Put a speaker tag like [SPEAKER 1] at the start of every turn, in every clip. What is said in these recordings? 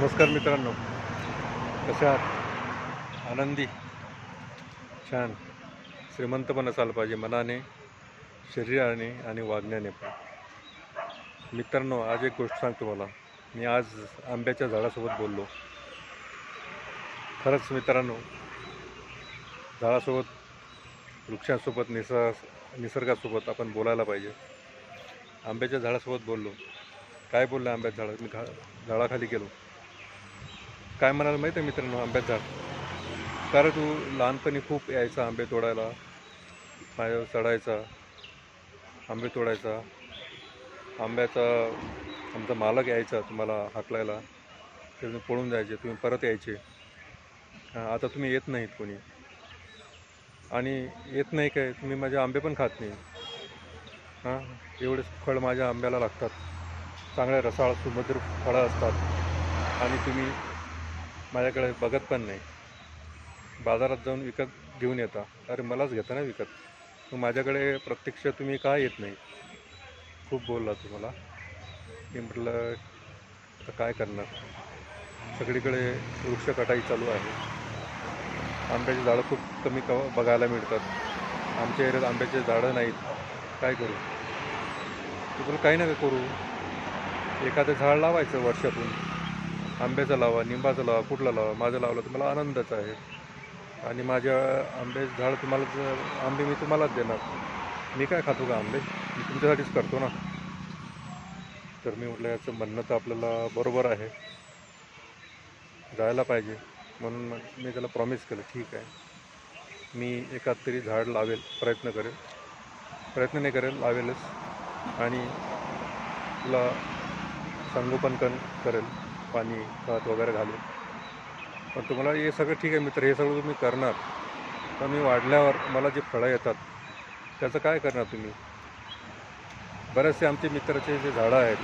[SPEAKER 1] नमस्कार मित्रांनो, कसे आहात? आनंदी, छान, श्रीमंत पण असायला पाहिजे मनाने, शरीराने आणि वागण्याने पण. मित्रांनो, आज एक गोष्ट सांगतो मला. मी आज आंब्याच्या झाडासोबत बोललो. खरंच मित्रांनो, झाडासोबत, वृक्षांसोबत, निसर्गासोबत आपण बोलायला पाहिजे. आंब्याच्या झाडासोबत बोललो. काय बोललं आंब्याचं झाड? मी झाडाखाली गेलो. काय म्हणाला माहीत आहे मित्रांनो आंब्याचं झाड? कारण तू लहानपणी खूप यायचा आंबे तोडायला, माझ्यावर चढायचा, आंबे तोडायचा. आंब्याचा आमचा मालक यायचा तुम्हाला हाकलायला, ते तुम्ही पळून जायचे, तुम्ही परत यायचे. आता तुम्ही येत नाहीत कोणी, आणि येत नाही काय, तुम्ही माझे आंबे पण खात नाही. एवढेच फळ माझ्या आंब्याला लागतात, चांगल्या रसाळ सुमधुर फळं असतात, आणि तुम्ही माझ्याकडे बघत पण नाही. बाजारात जाऊन विकत घेऊन येता. अरे मलाच घेता ना विकत, मग माझ्याकडे प्रत्यक्ष तुम्ही का येत नाही? खूप बोलला तुम्हाला. मी म्हटलं आता काय करणार, सगळीकडे वृक्ष कटाई चालू आहे. आंब्याची झाडं खूप कमी बघायला मिळतात. आमच्या एरियात आंब्याचे झाडं नाहीत. काय करू? तुम्हाला काही नका करू, एखादं झाड लावायचं वर्षातून. आंब्याचं लावा, निंबाचं लावा, कुठलं लावा. माझं लावलं तर मला आनंदच आहे, आणि माझ्या आंब्याचं झाड तुम्हाला, आंबे मी तुम्हालाच देणार. मी काय खातो का आंबे? मी तुमच्यासाठीच करतो ना. तर मी म्हटलं याचं म्हणणं तर आपल्याला बरोबर आहे, जायला पाहिजे. म्हणून मी त्याला प्रॉमिस केलं, ठीक आहे, मी एखाद तरी झाड लावेल, प्रयत्न नाही करेल, लावेलच, आणि तुला संगोपन करेल, पाणी खत वगैरे घालून. पण तुम्हाला हे सगळं ठीक आहे मित्र, हे सगळं तुम्ही करणार, पण मी वाढल्यावर मला जे फळं येतात त्याचं काय करणार तुम्ही? बरेचसे आमचे मित्राचे जे झाडं आहेत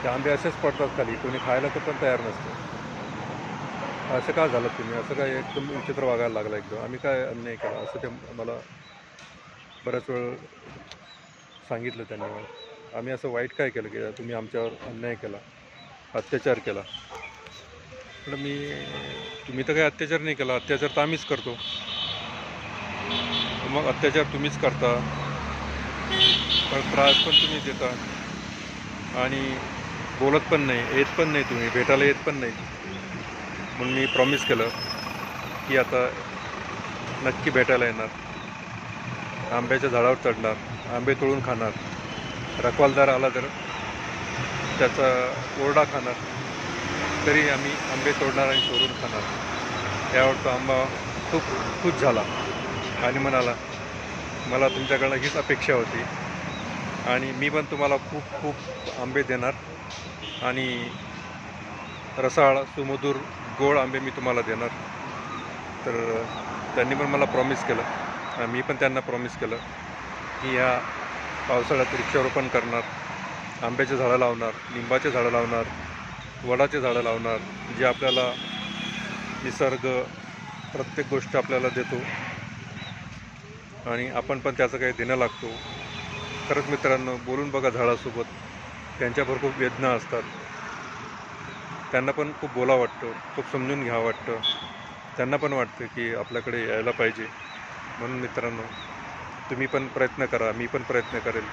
[SPEAKER 1] ते आंबे असेच पडतात खाली, कोणी खायला तर पण तयार नसतं. असं का झालं तुम्ही? असं काय एकदम विचित्र वागायला लागला एकदम? आम्ही काय अन्याय केला असं ते मला बऱ्याच वेळ सांगितलं त्यांनी मला. आम्ही असं वाईट काय केलं की तुम्ही आमच्यावर अन्याय केला, अत्याचार केला? म्हटलं तुम्ही तर काही अत्याचार नाही केला, अत्याचार तर आम्हीच करतो. मग अत्याचार तुम्हीच करता, पण त्रास पण तुम्ही देता, आणि बोलत पण नाही, येत पण नाही, तुम्ही भेटायला येत पण नाही. म्हणून मी प्रॉमिस केलं की आता नक्की भेटायला येणार, आंब्याच्या झाडावर चढणार, आंबे तोडून खाणार, रखवालदार आला तर त्याचा ओरडा खाणार, तरी आम्ही आंबे तोडणार आणि चोरून खाणार. यावर तो आंबा खूप खुश झाला आणि म्हणाला, मला तुमच्याकडनं हीच अपेक्षा होती, आणि मी पण तुम्हाला खूप खूप आंबे देणार, आणि रसाळ सुमधुर गोड आंबे मी तुम्हाला देणार. तर त्यांनी पण मला प्रॉमिस केलं, मी पण त्यांना प्रॉमिस केलं की ह्या पावसाळ्यात वृक्षारोपण करणार, आंब्याचे झाडं लावणार, लिंबाचे झाडं लावणार, वडाचे झाडं लावणार, जे आपल्याला निसर्ग प्रत्येक गोष्ट आपल्याला देतो, आणि आपण पण त्याचं काही देणं लागतो. खरंच मित्रांनो, बोलून बघा झाडासोबत, त्यांच्याबरोबर खूप वेदना असतात, त्यांना पण खूप बोला वाटतं, खूप समजून घ्यावं वाटतं, त्यांना पण वाटतं की आपल्याकडे यायला पाहिजे. म्हणून मित्रांनो, तुम्ही पण प्रयत्न करा, मी पण प्रयत्न करेल.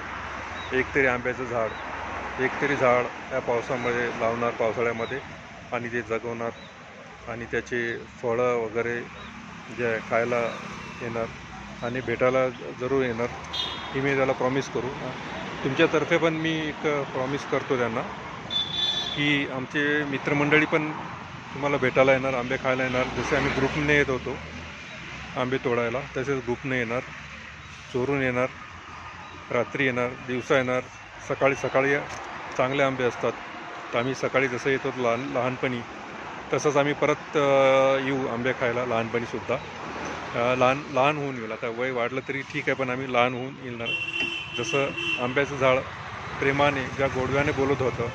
[SPEAKER 1] एक तरी आंब्याचं झाड, एक तरी झाड या पावसामध्ये लावणार, पावसाळ्यामध्ये, आणि ते जगवणार, आणि त्याचे फळं वगैरे जे खायला येणार, आणि भेटायला जरूर येणार, ही मी त्याला प्रॉमिस करू. तुमच्यातर्फे पण मी एक प्रॉमिस करतो त्यांना की आमचे मित्रमंडळी पण तुम्हाला भेटायला येणार, आंबे खायला येणार. जसे आम्ही ग्रुपने येत होतो आंबे तोडायला, तसेच ग्रुपने येणार, चोरून येणार, रात्री येणार, दिवसा येणार, सकाळी चांगले आंबे असतात, तर आम्ही सकाळी जसं येतो लहानपणी, तसंच आम्ही परत येऊ आंबे खायला, लहानपणीसुद्धा. लहान होऊन येईल. आता वय वाढलं तरी ठीक आहे, पण आम्ही लहान होऊन येणार. जसं आंब्याचं झाड प्रेमाने, ज्या गोडव्याने बोलत होतं,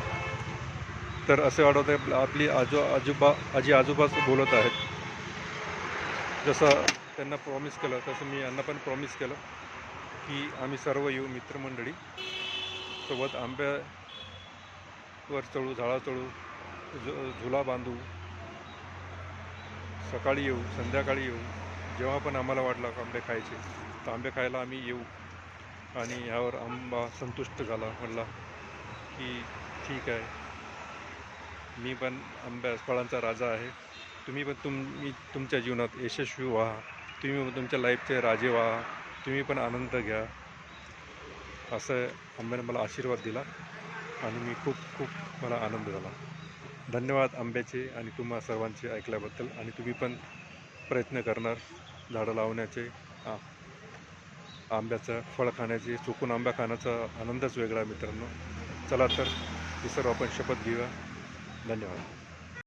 [SPEAKER 1] तर असे वाटत आहे आपली आजी आजोबाच बोलत आहेत. जसं त्यांना प्रॉमिस केलं, तसं मी यांना पण प्रॉमिस केलं की आम्ही सर्व येऊ मित्रमंडळी सोबत, आंब्यावर चढू, झाडा चढू, झुला बांधू, सकाळी येऊ, संध्याकाळी येऊ, जेव्हा पण आम्हाला वाटलं का आंबे खायचे तर आंबे खायला आम्ही येऊ. आणि ह्यावर आंबा संतुष्ट झाला, म्हणला की ठीक आहे, मी पण फळांचा राजा आहे, तुम्ही पण तुमच्या जीवनात यशस्वी व्हा, तुम्ही पण तुमच्या लाईफचे राजे व्हा, तुम्ही पण आनंद घ्या, असं आंब्याने मला आशीर्वाद दिला आणि मी खूप मला आनंद झाला. धन्यवाद आंब्याचे आणि तुम्हा सर्वांचे ऐकल्याबद्दल. आणि तुम्ही पण प्रयत्न करणार झाडं लावण्याचे, आंब्याचं फळ खाण्याचे. चुकून आंबा खाण्याचा आनंदच वेगळा मित्रांनो. चला तर ही सर्व आपण शपथ घेऊया. धन्यवाद.